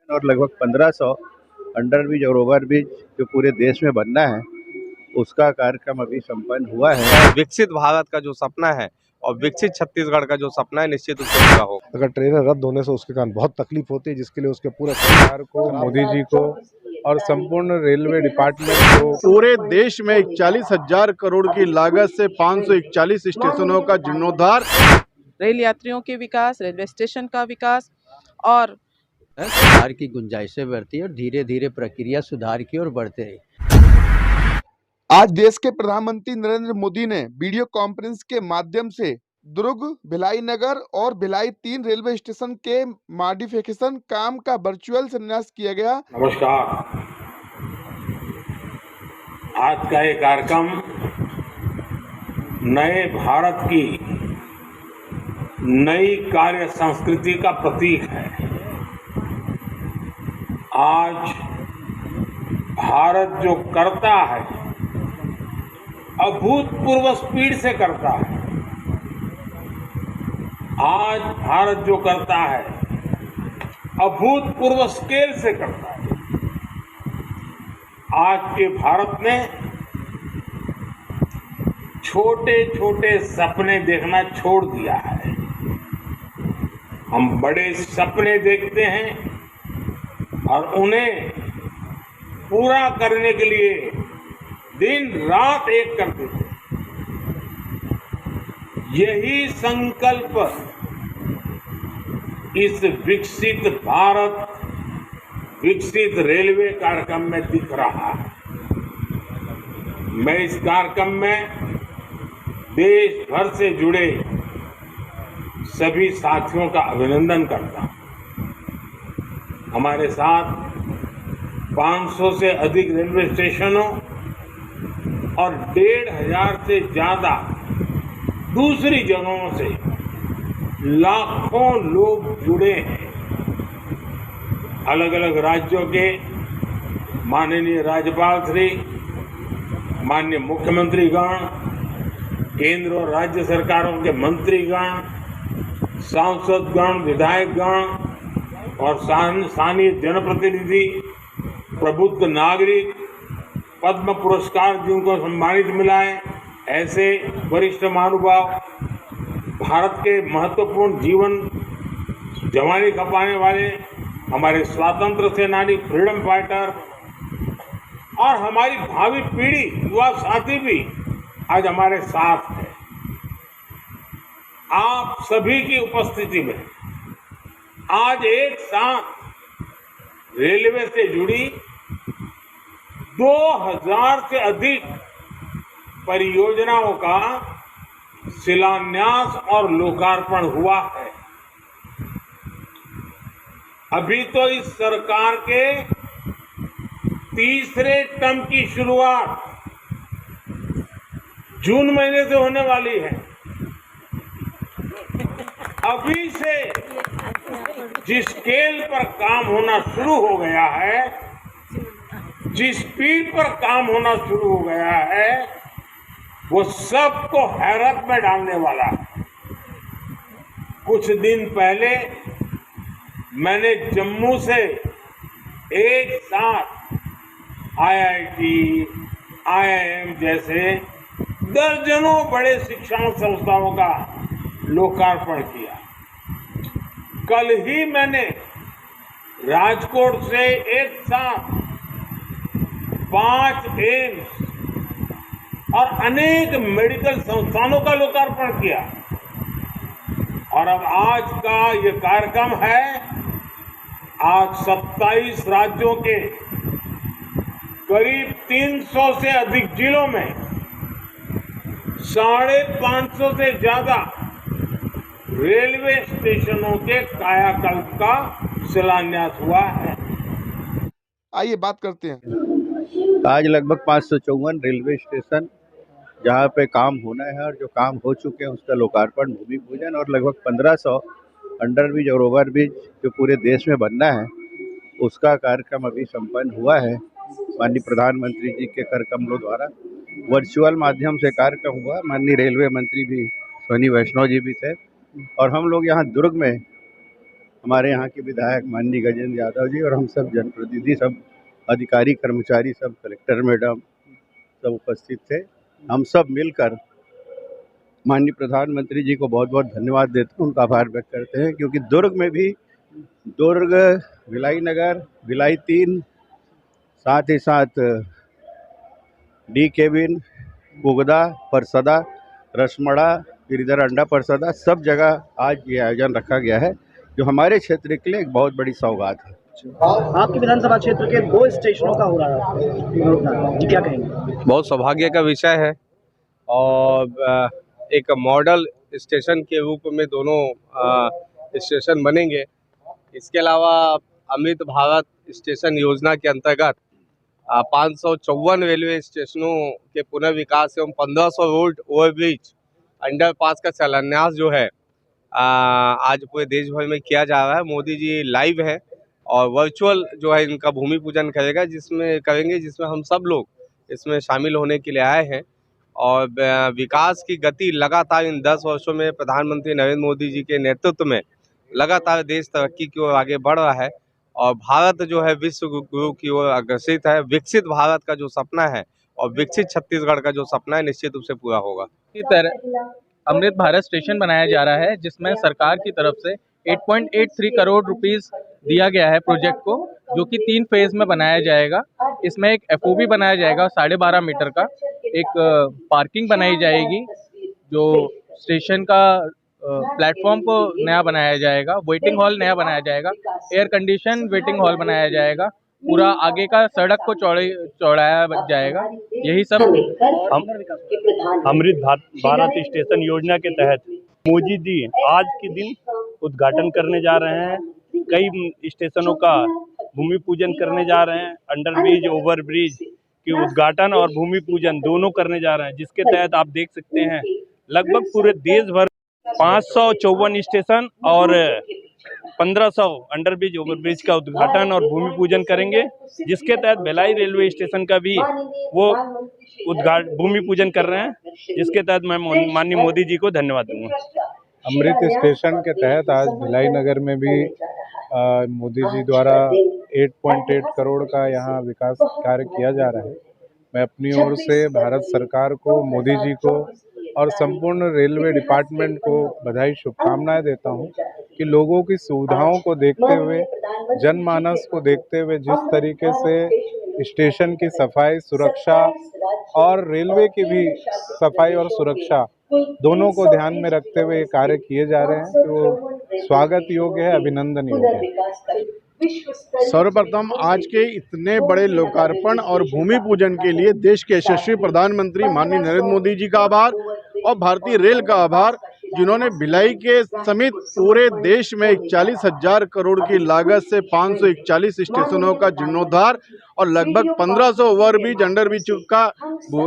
और लगभग 1500 अंडरब्रिज और ओवरब्रिज जो पूरे देश में बनना है, उसका कार्यक्रम अभी संपन्न हुआ है। विकसित भारत का जो सपना है और विकसित छत्तीसगढ़ का जो सपना है, निश्चित रूप से पूरा होगा। अगर ट्रेनें रद्द होने से उसके कारण बहुत तकलीफ होती है, जिसके लिए उसके पूरे सरकार को, मोदी जी को और संपूर्ण रेलवे डिपार्टमेंट को, पूरे देश में 41,000 करोड़ की लागत से 541 स्टेशनों का जीर्णोद्धार, रेल यात्रियों के विकास, रेलवे स्टेशन का विकास और सुधार की गुंजाइशें बढ़ती है और धीरे धीरे प्रक्रिया सुधार की ओर बढ़ते रही। आज देश के प्रधानमंत्री नरेंद्र मोदी ने वीडियो कॉन्फ्रेंस के माध्यम से दुर्ग, भिलाई नगर और भिलाई 3 रेलवे स्टेशन के मॉडिफिकेशन काम का वर्चुअल शिलान्यास किया गया। नमस्कार। आज का ये कार्यक्रम नए भारत की नई कार्य संस्कृति का प्रतीक है। आज भारत जो करता है, अभूतपूर्व स्पीड से करता है। आज भारत जो करता है, अभूतपूर्व स्केल से करता है। आज के भारत ने छोटे छोटे सपने देखना छोड़ दिया है। हम बड़े सपने देखते हैं और उन्हें पूरा करने के लिए दिन रात एक करते थे। यही संकल्प इस विकसित भारत, विकसित रेलवे कार्यक्रम में दिख रहा है। मैं इस कार्यक्रम में देश भर से जुड़े सभी साथियों का अभिनंदन करता हूं। हमारे साथ 500 से अधिक रेलवे स्टेशनों और 1,500 से ज्यादा दूसरी जगहों से लाखों लोग जुड़े हैं। अलग अलग राज्यों के माननीय राज्यपाल श्री, माननीय मुख्यमंत्रीगण, केंद्र और राज्य सरकारों के मंत्रीगण, सांसदगण, विधायकगण और स्थानीय जनप्रतिनिधि, प्रबुद्ध नागरिक, पद्म पुरस्कार जिनको सम्मानित मिला है, ऐसे वरिष्ठ महानुभाव, भारत के महत्वपूर्ण जीवन जवानी खपाने वाले हमारे स्वतंत्र सेनानी, फ्रीडम फाइटर और हमारी भावी पीढ़ी, युवा साथी भी आज हमारे साथ है। आप सभी की उपस्थिति में आज एक साथ रेलवे से जुड़ी 2000 से अधिक परियोजनाओं का शिलान्यास और लोकार्पण हुआ है। अभी तो इस सरकार के तीसरे टर्म की शुरुआत जून महीने से होने वाली है। अभी से जिस स्केल पर काम होना शुरू हो गया है, जिस स्पीड पर काम होना शुरू हो गया है, वो सबको हैरत में डालने वाला है। कुछ दिन पहले मैंने जम्मू से एक साथ IIT, IIM जैसे दर्जनों बड़े शिक्षण संस्थाओं का लोकार्पण किया। कल ही मैंने राजकोट से एक साथ 5 एम्स और अनेक मेडिकल संस्थानों का लोकार्पण किया। और अब आज का ये कार्यक्रम है, आज 27 राज्यों के करीब 300 से अधिक जिलों में 550 से ज्यादा रेलवे स्टेशनों के कायाकल्प का शिलान्यास हुआ है। आइए बात करते हैं। आज लगभग 554 रेलवे स्टेशन जहाँ पे काम होना है और जो काम हो चुके हैं उसका लोकार्पण, भूमि पूजन, और लगभग 1500 अंडरब्रिज और ओवरब्रिज जो पूरे देश में बनना है, उसका कार्यक्रम अभी संपन्न हुआ है। माननीय प्रधानमंत्री जी के कर कमलों द्वारा वर्चुअल माध्यम से कार्यक्रम हुआ। माननीय रेलवे मंत्री भी अश्विनी वैष्णव जी भी थे और हम लोग यहाँ दुर्ग में हमारे यहाँ के विधायक माननीय गजेंद्र यादव जी और हम सब जनप्रतिनिधि, सब अधिकारी कर्मचारी, सब कलेक्टर मैडम सब उपस्थित थे। हम सब मिलकर माननीय प्रधानमंत्री जी को बहुत बहुत धन्यवाद देते हैं, उनका आभार व्यक्त करते हैं, क्योंकि दुर्ग में भी दुर्ग, भिलाई नगर, भिलाई 3, साथ ही साथ डी केबिन, कुगदा, परसदा, रसमड़ा, फिर इधर अंडा परसदा, सब जगह आज ये आयोजन रखा गया है, जो हमारे क्षेत्र के लिए एक बहुत बड़ी सौगात है। आपके विधानसभा क्षेत्र के 2 स्टेशनों का हो रहा है जी, क्या कहेंगे? बहुत सौभाग्य का विषय है और एक मॉडल स्टेशन के रूप में दोनों स्टेशन बनेंगे। इसके अलावा अमृत भारत स्टेशन योजना के अंतर्गत 554 रेलवे स्टेशनों के पुनर्विकास एवं 1500 रोड ओवरब्रिज अंडरपास का शिलान्यास जो है आज पूरे देश भर में किया जा रहा है। मोदी जी लाइव है और वर्चुअल जो है इनका भूमि पूजन करेंगे, जिसमें हम सब लोग इसमें शामिल होने के लिए आए हैं। और विकास की गति लगातार इन 10 वर्षों में प्रधानमंत्री नरेंद्र मोदी जी के नेतृत्व में लगातार देश तरक्की की ओर आगे बढ़ रहा है और भारत जो है विश्व गुरु की ओर अग्रसित है। विकसित भारत का जो सपना है और विकसित छत्तीसगढ़ का जो सपना है निश्चित रूप से पूरा होगा। इसी तरह अमृत भारत स्टेशन बनाया जा रहा है, जिसमें सरकार की तरफ से 8.83 करोड़ रुपीस दिया गया है प्रोजेक्ट को, जो कि 3 फेज में बनाया जाएगा। इसमें एक FOB बनाया जाएगा 12.5 मीटर का, एक पार्किंग बनाई जाएगी, जो स्टेशन का प्लेटफॉर्म को नया बनाया जाएगा, वेटिंग हॉल नया बनाया जाएगा, एयर कंडीशन वेटिंग हॉल बनाया जाएगा, पूरा आगे का सड़क को चौड़ाया जाएगा। यही सब अमृत भारत स्टेशन योजना के तहत मोदी जी आज के दिन उद्घाटन करने जा रहे हैं। कई स्टेशनों का भूमि पूजन करने जा रहे हैं। अंडरब्रिज, ओवरब्रिज के उद्घाटन और भूमि पूजन दोनों करने जा रहे हैं, जिसके तहत आप देख सकते हैं लगभग पूरे देश भर 554 स्टेशन और 1500 अंडरब्रिज, ओवरब्रिज का उद्घाटन और भूमि पूजन करेंगे, जिसके तहत भिलाई रेलवे स्टेशन का भी वो भूमि पूजन कर रहे हैं, जिसके तहत मैं माननीय मोदी जी को धन्यवाद दूंगा। अमृत स्टेशन के तहत आज भिलाई नगर में भी मोदी जी द्वारा 8.8 करोड़ का यहाँ विकास कार्य किया जा रहा है। मैं अपनी ओर से भारत सरकार को, मोदी जी को और संपूर्ण रेलवे डिपार्टमेंट को बधाई, शुभकामनाएं देता हूं कि लोगों की सुविधाओं को देखते हुए, जनमानस को देखते हुए जिस तरीके से स्टेशन की सफाई, सुरक्षा और रेलवे की भी सफाई और सुरक्षा दोनों को ध्यान में रखते हुए ये कार्य किए जा रहे हैं, तो स्वागत योग्य है, अभिनंदन योग्य है। सर्वप्रथम आज के इतने बड़े लोकार्पण और भूमि पूजन के लिए देश के यशस्वी प्रधानमंत्री माननीय नरेंद्र मोदी जी का आभार और भारतीय रेल का आभार, जिन्होंने भिलाई के समेत पूरे देश में 41,000 करोड़ की लागत से 541 स्टेशनों का जीर्णोद्धार और लगभग 1500 ओवरब्रिज, अंडरब्रिज का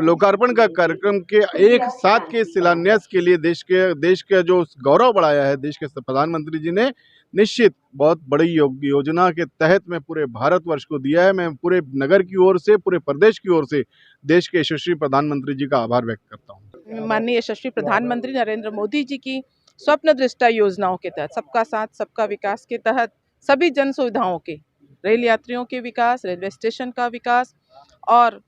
लोकार्पण का कार्यक्रम के एक साथ के शिलान्यास के लिए देश के जो गौरव बढ़ाया है देश के प्रधानमंत्री जी ने, निश्चित बहुत बड़ी योजना के तहत मैं पूरे भारतवर्ष को दिया है। मैं पूरे नगर की ओर से, पूरे प्रदेश की ओर से देश के यशस्वी प्रधानमंत्री जी का आभार व्यक्त करता हूँ। माननीय यशस्वी प्रधानमंत्री नरेंद्र मोदी जी की स्वप्न दृष्टा योजनाओं के तहत, सबका साथ सबका विकास के तहत सभी जन सुविधाओं के, रेल यात्रियों के विकास, रेलवे स्टेशन का विकास और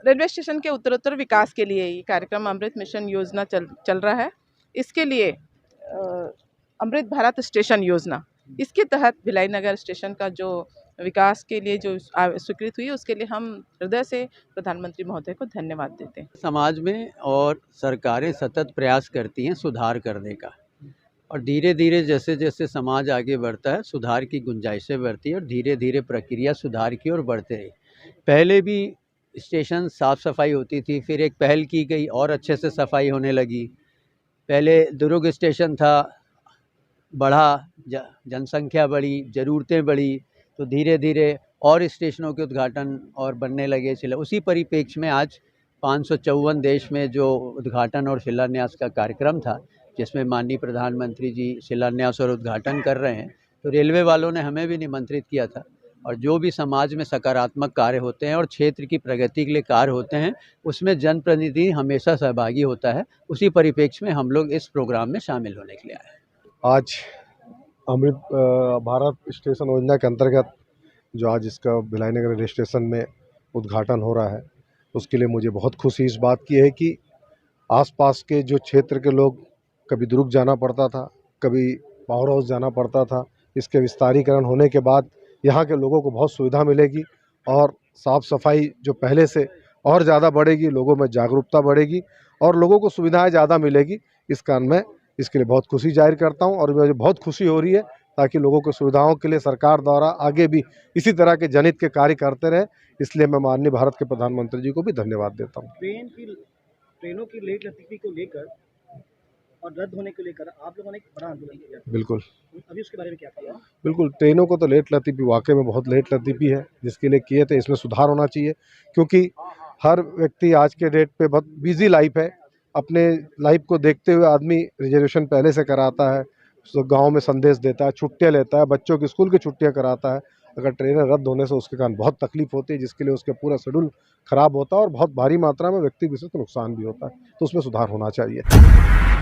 रेलवे स्टेशन के उत्तरोत्तर विकास के लिए ये कार्यक्रम अमृत मिशन योजना चल रहा है। इसके लिए अमृत भारत स्टेशन योजना, इसके तहत भिलाई नगर स्टेशन का जो विकास के लिए जो स्वीकृत हुई, उसके लिए हम हृदय से प्रधानमंत्री महोदय को धन्यवाद देते हैं। समाज में और सरकारें सतत प्रयास करती हैं सुधार करने का, और धीरे धीरे जैसे जैसे समाज आगे बढ़ता है, सुधार की गुंजाइशें बढ़ती है और धीरे धीरे प्रक्रिया सुधार की ओर बढ़ते रही। पहले भी स्टेशन साफ़ सफाई होती थी, फिर एक पहल की गई और अच्छे से सफाई होने लगी। पहले दुर्ग स्टेशन था, बढ़ा, जनसंख्या बढ़ी, ज़रूरतें बढ़ी, तो धीरे धीरे और स्टेशनों के उद्घाटन और बनने लगे। उसी परिप्रेक्ष्य में आज 554 देश में जो उद्घाटन और शिलान्यास का कार्यक्रम था, जिसमें माननीय प्रधानमंत्री जी शिलान्यास और उद्घाटन कर रहे हैं, तो रेलवे वालों ने हमें भी निमंत्रित किया था। और जो भी समाज में सकारात्मक कार्य होते हैं और क्षेत्र की प्रगति के लिए कार्य होते हैं, उसमें जनप्रतिनिधि हमेशा सहभागी होता है। उसी परिप्रेक्ष्य में हम लोग इस प्रोग्राम में शामिल होने के लिए आए हैं। आज अमृत भारत स्टेशन योजना के अंतर्गत जो आज इसका भिलाई नगर रेल स्टेशन में उद्घाटन हो रहा है, उसके लिए मुझे बहुत खुशी इस बात की है कि आसपास के जो क्षेत्र के लोग, कभी दुर्ग जाना पड़ता था, कभी पावर हाउस जाना पड़ता था, इसके विस्तारीकरण होने के बाद यहाँ के लोगों को बहुत सुविधा मिलेगी और साफ़ सफाई जो पहले से और ज़्यादा बढ़ेगी, लोगों में जागरूकता बढ़ेगी और लोगों को सुविधाएं ज़्यादा मिलेगी। इस कारण मैं इसके लिए बहुत खुशी जाहिर करता हूं और मुझे बहुत खुशी हो रही है ताकि लोगों को सुविधाओं के लिए सरकार द्वारा आगे भी इसी तरह के जनहित के कार्य करते रहे। इसलिए मैं माननीय भारत के प्रधानमंत्री जी को भी धन्यवाद देता हूँ। ट्रेनों की लेट लतीफ़ी को लेकर और रद्द होने को लेकर आप लोगों ने एक बड़ा आंदोलन किया। बिल्कुल, अभी उसके बारे में क्या कहा? बिल्कुल, ट्रेनों को तो लेट लतीफ़ी वाकई में बहुत लेट लतीफ़ी है, जिसके लिए किए थे, इसमें सुधार होना चाहिए क्योंकि हर व्यक्ति आज के डेट पे बहुत बिजी लाइफ है। अपने लाइफ को देखते हुए आदमी रिजर्वेशन पहले से कराता है, गांव में संदेश देता है, छुट्टियां लेता है, बच्चों की स्कूल की छुट्टियां कराता है। अगर ट्रेनें रद्द होने से उसके कारण बहुत तकलीफ होती है, जिसके लिए उसका पूरा शेड्यूल खराब होता है और बहुत भारी मात्रा में व्यक्ति विशेष को नुकसान भी होता है, तो उसमें सुधार होना चाहिए।